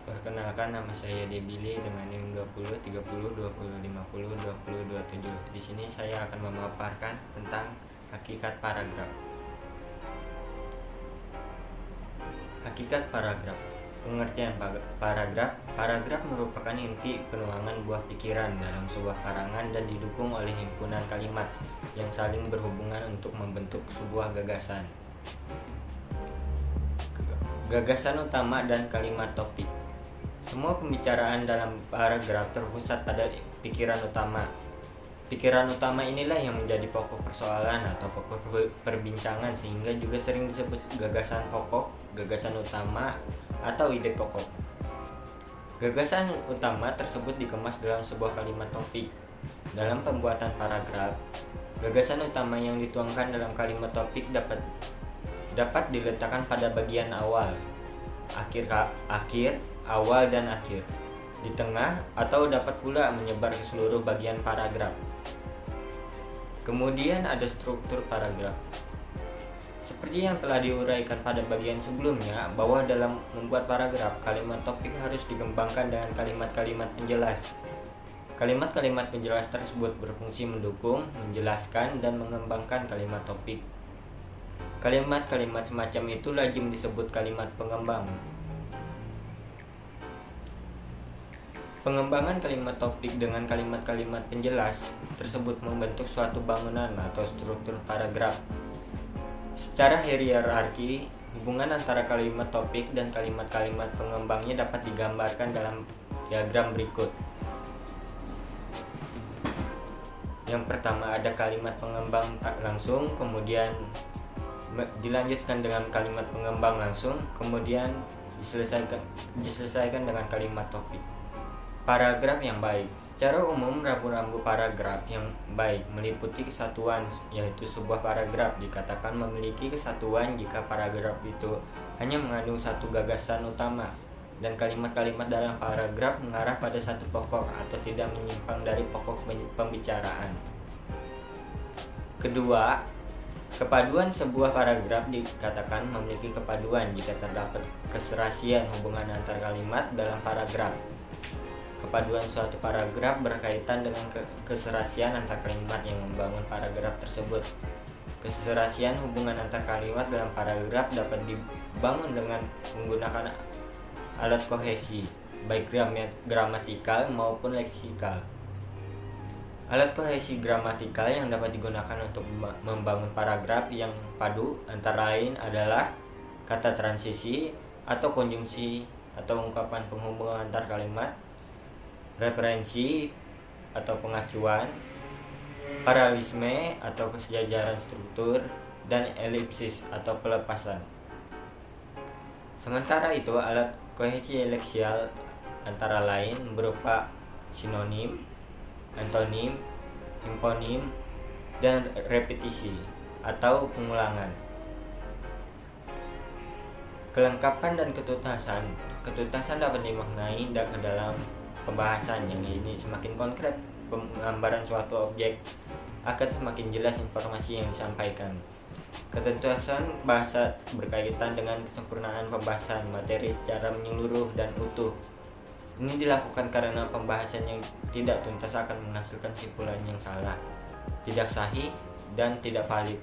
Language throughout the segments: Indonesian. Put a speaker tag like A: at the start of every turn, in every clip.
A: Perkenalkan, nama saya Debili dengan NIM 20 30 20 50 20 27. Di sini saya akan memaparkan tentang hakikat paragraf. Hakikat paragraf. Pengertian paragraf. Paragraf merupakan inti penuangan buah pikiran dalam sebuah karangan dan didukung oleh himpunan kalimat yang saling berhubungan untuk membentuk sebuah gagasan. Gagasan utama dan kalimat topik. Semua pembicaraan dalam paragraf terpusat pada pikiran utama. Pikiran utama inilah yang menjadi pokok persoalan atau pokok perbincangan, sehingga juga sering disebut gagasan pokok, gagasan utama, atau ide pokok. Gagasan utama tersebut dikemas dalam sebuah kalimat topik. Dalam pembuatan paragraf, gagasan utama yang dituangkan dalam kalimat topik dapat diletakkan pada bagian awal, akhir, awal dan akhir, di tengah, atau dapat pula menyebar ke seluruh bagian paragraf. Kemudian ada struktur paragraf. Seperti yang telah diuraikan pada bagian sebelumnya, bahwa dalam membuat paragraf, kalimat topik harus dikembangkan dengan kalimat-kalimat penjelas. Kalimat-kalimat penjelas tersebut berfungsi mendukung, menjelaskan, dan mengembangkan kalimat topik. Kalimat-kalimat semacam itu lazim disebut kalimat pengembang. Pengembangan kalimat topik dengan kalimat-kalimat penjelas tersebut membentuk suatu bangunan atau struktur paragraf. Secara hierarki, hubungan antara kalimat topik dan kalimat-kalimat pengembangnya dapat digambarkan dalam diagram berikut. Yang pertama ada kalimat pengembang langsung, kemudian dilanjutkan dengan kalimat pengembang langsung, kemudian diselesaikan dengan kalimat topik. Paragraf yang baik. Secara umum, rambu-rambu paragraf yang baik meliputi kesatuan, yaitu sebuah paragraf dikatakan memiliki kesatuan jika paragraf itu hanya mengandung satu gagasan utama dan kalimat-kalimat dalam paragraf mengarah pada satu pokok atau tidak menyimpang dari pokok pembicaraan. Kedua, kepaduan. Sebuah paragraf dikatakan memiliki kepaduan jika terdapat keserasian hubungan antar kalimat dalam paragraf. Kepaduan suatu paragraf berkaitan dengan keserasian antar kalimat yang membangun paragraf tersebut. Keserasian hubungan antar kalimat dalam paragraf dapat dibangun dengan menggunakan alat kohesi, baik gramatikal maupun leksikal. Alat kohesi gramatikal yang dapat digunakan untuk membangun paragraf yang padu antara lain adalah kata transisi atau konjungsi atau ungkapan penghubung antar kalimat, referensi atau pengacuan, paralelisme atau kesejajaran struktur, dan elipsis atau pelepasan. Sementara itu, alat kohesi leksial antara lain berupa sinonim, antonim, himponim, dan repetisi atau pengulangan. Kelengkapan dan ketuntasan. Ketuntasan dapat dimaknai ke dalam pembahasan yang ini semakin konkret penggambaran suatu objek, akan semakin jelas informasi yang disampaikan. Ketuntasan bahasa berkaitan dengan kesempurnaan pembahasan materi secara menyeluruh dan utuh. Ini dilakukan karena pembahasan yang tidak tuntas akan menghasilkan kesimpulan yang salah, tidak sahih, dan tidak valid.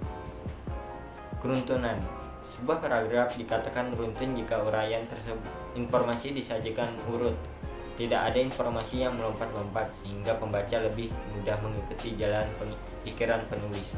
A: Keruntunan. Sebuah paragraf dikatakan beruntun jika uraian tersebut informasi disajikan urut. Tidak ada informasi yang melompat-lompat sehingga pembaca lebih mudah mengikuti jalan pikiran penulis.